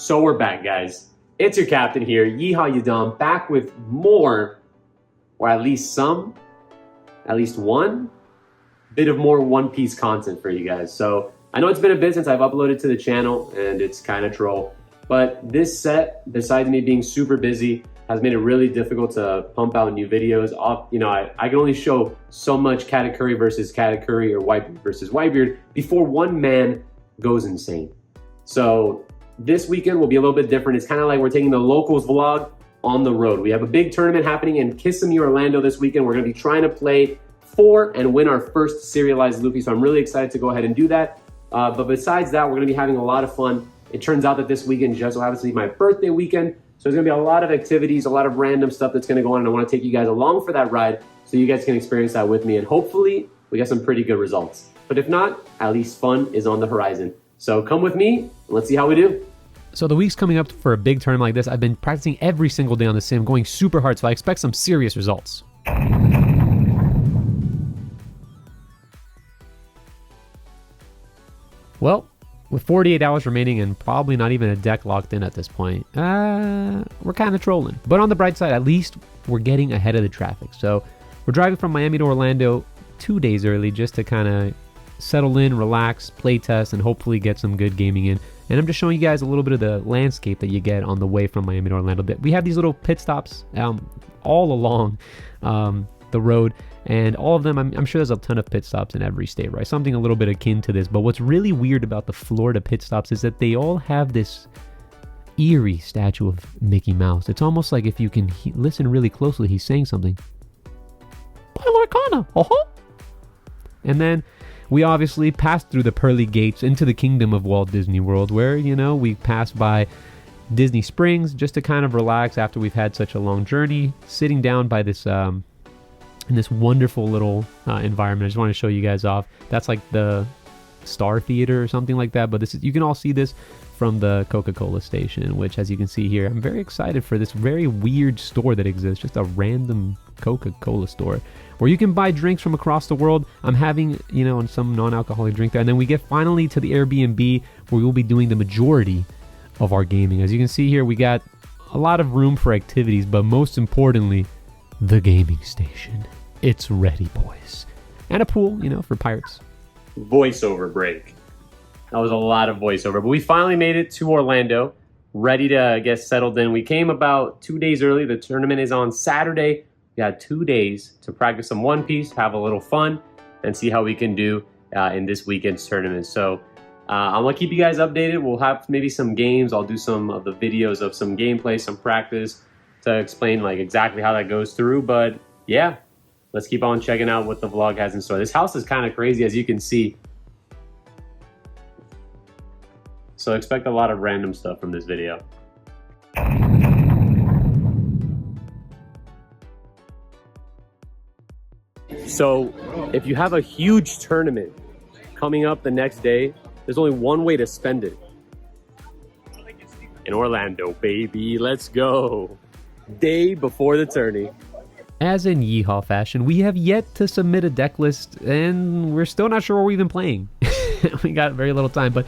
So we're back, guys. It's your captain here, Yeehaw Yadam, back with more, or at least one bit of more One Piece content for you guys. So I know it's been a bit since I've uploaded to the channel, and it's kind of troll, but this set, besides me being super busy, has made it really difficult to pump out new videos. I can only show so much Katakuri versus Katakuri or Whitebeard versus Whitebeard before one man goes insane. So this weekend will be a little bit different. It's kind of like we're taking the locals vlog on the road. We have a big tournament happening in Kissimee, Orlando this weekend. We're going to be trying to play for and win our first serialized Luffy. So I'm really excited to go ahead and do that. But besides that, we're going to be having a lot of fun. It turns out that this weekend just so happens to be my birthday weekend. So there's going to be a lot of activities, a lot of random stuff that's going to go on. And I want to take you guys along for that ride so you guys can experience that with me. And hopefully we get some pretty good results. But if not, at least fun is on the horizon. So come with me and let's see how we do. So the week's coming up for a big tournament like this. I've been practicing every single day on the sim, going super hard, so I expect some serious results. Well, with 48 hours remaining and probably not even a deck locked in at this point, we're kind of trolling. But on the bright side, at least we're getting ahead of the traffic. So we're driving from Miami to Orlando 2 days early just to kind of settle in, relax, play test, and hopefully get some good gaming in. And I'm just showing you guys a little bit of the landscape that you get on the way from Miami to Orlando. We have these little pit stops all along the road, and all of them, I'm sure there's a ton of pit stops in every state, right? Something a little bit akin to this. But what's really weird about the Florida pit stops is that they all have this eerie statue of Mickey Mouse. It's almost like if you can listen really closely, he's saying something. And then we obviously passed through the pearly gates into the kingdom of Walt Disney World, where, we passed by Disney Springs just to kind of relax after we've had such a long journey, sitting down by this in this wonderful little environment. I just want to show you guys off. That's like the Star Theater or something like that, but you can all see this from the Coca-Cola station, which, as you can see here, I'm very excited for this very weird store that exists, just a random Coca-Cola store where you can buy drinks from across the world. I'm having, some non-alcoholic drink there. And then we get finally to the Airbnb where we'll be doing the majority of our gaming. As you can see here, we got a lot of room for activities, but most importantly, the gaming station. It's ready, boys. And a pool, for pirates. Voiceover break. That was a lot of voiceover, but we finally made it to Orlando, ready to get settled in. We came about 2 days early. The tournament is on Saturday. We got 2 days to practice some One Piece, have a little fun, and see how we can do in this weekend's tournament. So I'm going to keep you guys updated. We'll have maybe some games. I'll do some of the videos of some gameplay, some practice to explain exactly how that goes through. But yeah, let's keep on checking out what the vlog has in store. This house is kind of crazy, as you can see. So expect a lot of random stuff from this video. So if you have a huge tournament coming up the next day, there's only one way to spend it. In Orlando, baby, let's go. Day before the tourney. As in Yeehaw fashion, we have yet to submit a deck list, and we're still not sure what we're even playing. We got very little time, but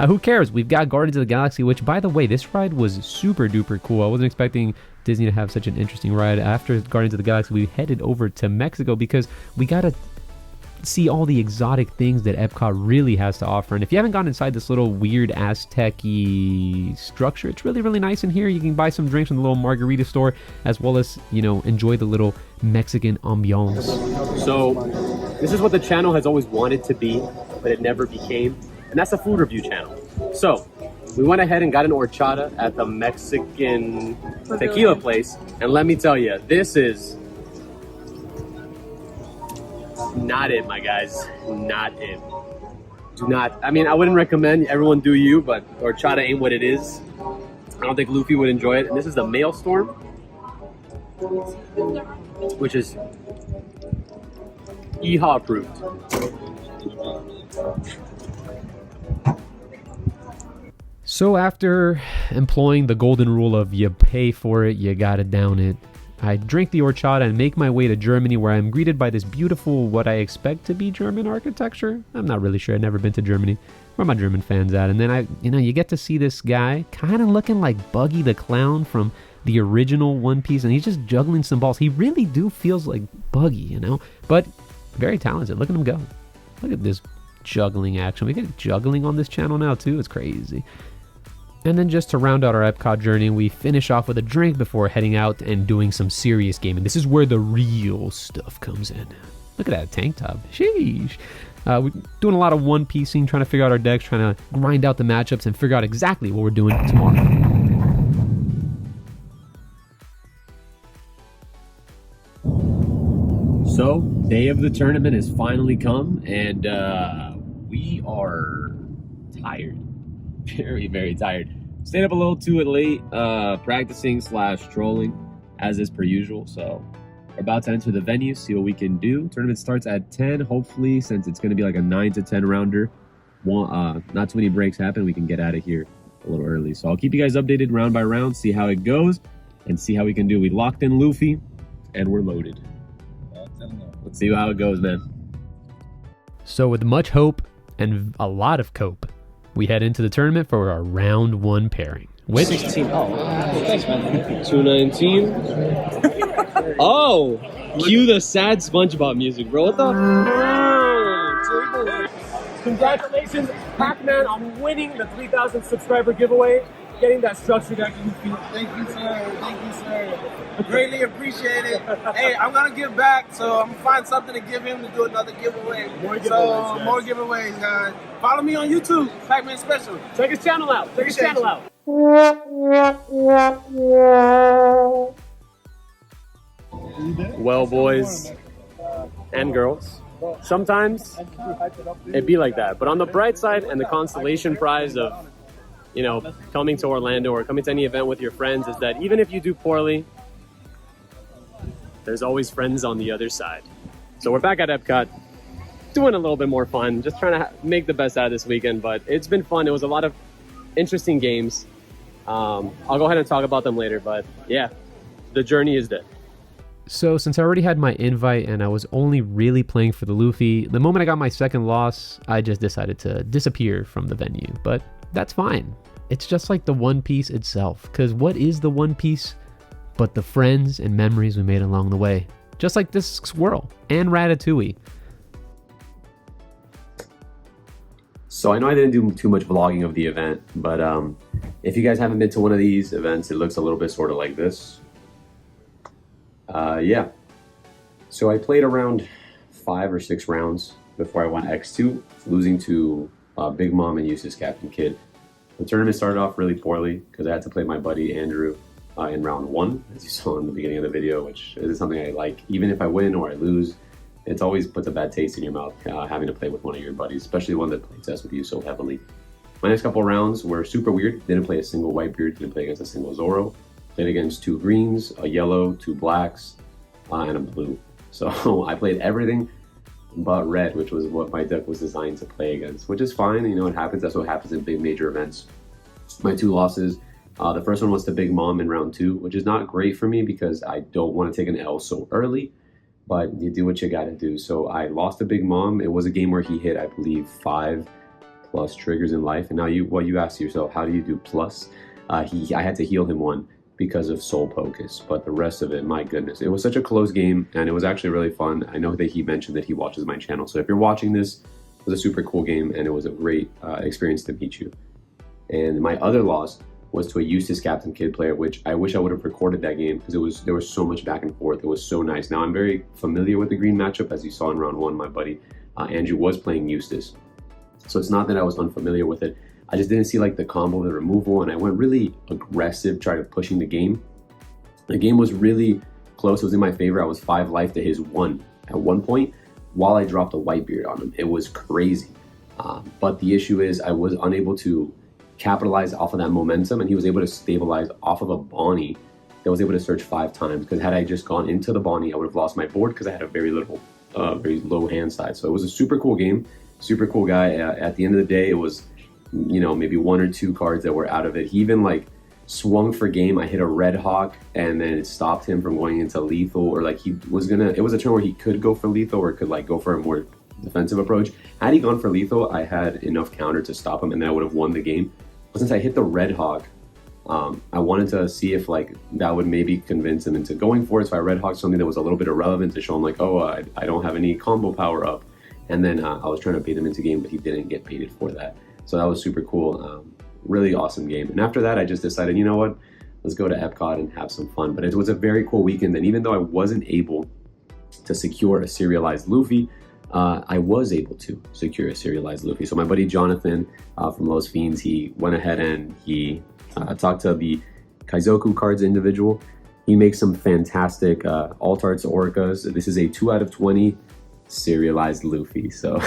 who cares? We've got Guardians of the Galaxy, which, by the way, this ride was super duper cool. I wasn't expecting Disney to have such an interesting ride. After Guardians of the Galaxy, we headed over to Mexico because we got to see all the exotic things that Epcot really has to offer. And if you haven't gone inside this little weird Aztec-y structure, it's really, really nice in here. You can buy some drinks from the little margarita store, as well as, enjoy the little Mexican ambiance. So this is what the channel has always wanted to be, but it never became, and that's a food review channel. So we went ahead and got an horchata at the Mexican tequila place, and let me tell you, this is not it, my guys. Not it. Do not. I mean, I wouldn't recommend everyone do you, but horchata ain't what it is. I don't think Luffy would enjoy it. And this is the Maelstrom, which is Yeehaw approved. So after employing the golden rule of you pay for it, you gotta down it, I drink the horchata and make my way to Germany, where I'm greeted by this beautiful, what I expect to be German architecture. I'm not really sure. I've never been to Germany. Where are my German fans at? And then you get to see this guy kind of looking like Buggy the Clown from the original One Piece, and he's just juggling some balls. He really feels like Buggy, but very talented. Look at him go. Look at this juggling action. We get juggling on this channel now too. It's crazy. And then just to round out our Epcot journey, we finish off with a drink before heading out and doing some serious gaming. This is where the real stuff comes in. Look at that tank top. Sheesh. We're doing a lot of one piecing, trying to figure out our decks, trying to grind out the matchups and figure out exactly what we're doing tomorrow. So, day of the tournament has finally come, and we are tired. Very, very tired. Stayed up a little too late, practicing / trolling, as is per usual. So, we're about to enter the venue, see what we can do. Tournament starts at 10. Hopefully, since it's going to be like a 9 to 10 rounder, not too many breaks happen, we can get out of here a little early. So, I'll keep you guys updated round by round, see how it goes, and see how we can do. We locked in Luffy, and we're loaded. Let's see how it goes, man. So with much hope and a lot of cope, we head into the tournament for our round 1 pairing. With 16. Oh, thanks, man. 219. Oh, cue the sad SpongeBob music, bro. What the? Congratulations, Pac-Man, on winning the 3,000 subscriber giveaway. Getting that structure deck. Thank you, sir. Thank you, sir. Greatly appreciate it. Hey, I'm gonna give back, so I'm gonna find something to give him to do another giveaway. More giveaways, guys. Follow me on YouTube, Pac-Man Special. Check his channel out. Check his channel out. Well, boys and girls, sometimes it be like that. But on the bright side, and the consolation prize of coming to Orlando or coming to any event with your friends is that even if you do poorly, there's always friends on the other side. So we're back at Epcot, doing a little bit more fun, just trying to make the best out of this weekend, but it's been fun. It was a lot of interesting games. I'll go ahead and talk about them later, but yeah, the journey is there. So since I already had my invite and I was only really playing for the Luffy, the moment I got my second loss, I just decided to disappear from the venue, but that's fine. It's just like the One Piece itself, because what is the One Piece but the friends and memories we made along the way? Just like this squirrel and Ratatouille. So I know I didn't do too much vlogging of the event, but if you guys haven't been to one of these events, it looks a little bit sort of like this. Yeah. So I played around 5 or 6 rounds before I went X2, losing to Big Mom and Eustace Captain Kid. The tournament started off really poorly because I had to play my buddy Andrew in round 1, as you saw in the beginning of the video, which is something I like. Even if I win or I lose, it always puts a bad taste in your mouth having to play with one of your buddies, especially one that plays tests with you so heavily. My next couple rounds were super weird. Didn't play a single Whitebeard, didn't play against a single Zoro. Played against 2 greens, a yellow, 2 blacks, and a blue. So I played everything but red, which was what my deck was designed to play against, which is fine. It happens. That's what happens in big major events. My 2 losses. The first one was to Big Mom in round 2, which is not great for me because I don't want to take an L so early, but you do what you gotta do. So I lost to Big Mom. It was a game where he hit, I believe, 5+ triggers in life. And now you ask yourself, how do you do plus? I had to heal him 1 because of Soul Pocus, but the rest of it, my goodness, it was such a close game, and it was actually really fun. I know that he mentioned that he watches my channel, so if you're watching this, it was a super cool game, and it was a great experience to meet you. And my other loss was to a Eustace Captain Kid player, which I wish I would have recorded that game because there was so much back and forth. It was so nice. Now I'm very familiar with the green matchup, as you saw in round 1. My buddy Andrew was playing Eustace, so it's not that I was unfamiliar with it. I just didn't see like the combo, the removal, and I went really aggressive, trying to pushing the game. The game was really close. It was in my favor. I was 5 life to his 1 at one point while I dropped a Whitebeard on him. It was crazy. But the issue is I was unable to capitalize off of that momentum, and he was able to stabilize off of a Bonnie that was able to search 5 times, because had I just gone into the Bonnie, I would have lost my board because I had a very low hand size. So it was a super cool game, super cool guy. At the end of the day, it was maybe 1 or 2 cards that were out of it. He even swung for game. I hit a Red Hawk, and then it stopped him from going into lethal, or like he was gonna, it was a turn where he could go for lethal or could like go for a more defensive approach. Had he gone for lethal, I had enough counter to stop him, and then I would have won the game. But since I hit the Red Hawk, I wanted to see if like that would maybe convince him into going for it. So I Red Hawk something that was a little bit irrelevant to show him like, oh, I don't have any combo power up. And then I was trying to bait him into game, but he didn't get baited for that. So that was super cool. Really awesome game. And after that, I just decided, you know what, let's go to Epcot and have some fun. But it was a very cool weekend. And even though I wasn't able to secure a serialized Luffy, I was able to secure a serialized Luffy. So my buddy Jonathan from Los Fiends, he went ahead and he talked to the Kaizoku cards individual. He makes some fantastic alt arts orcas. This is a 2 out of 20 serialized Luffy. So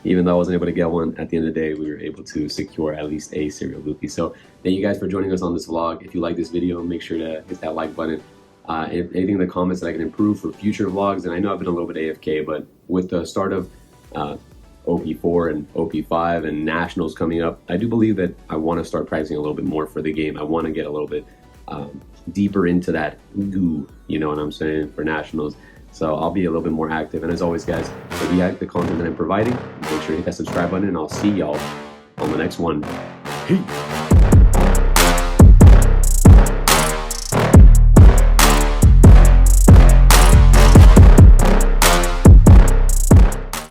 even though I wasn't able to get one, at the end of the day, we were able to secure at least a serial Luffy. So thank you guys for joining us on this vlog. If you like this video, make sure to hit that like button. If anything in the comments that I can improve for future vlogs, and I know I've been a little bit AFK, but with the start of OP4 and OP5 and Nationals coming up, I do believe that I want to start practicing a little bit more for the game. I want to get a little bit deeper into that goo, you know what I'm saying, for Nationals. So I'll be a little bit more active. And as always, guys, if you like the content that I'm providing, make sure to hit that subscribe button, and I'll see y'all on the next one. Peace.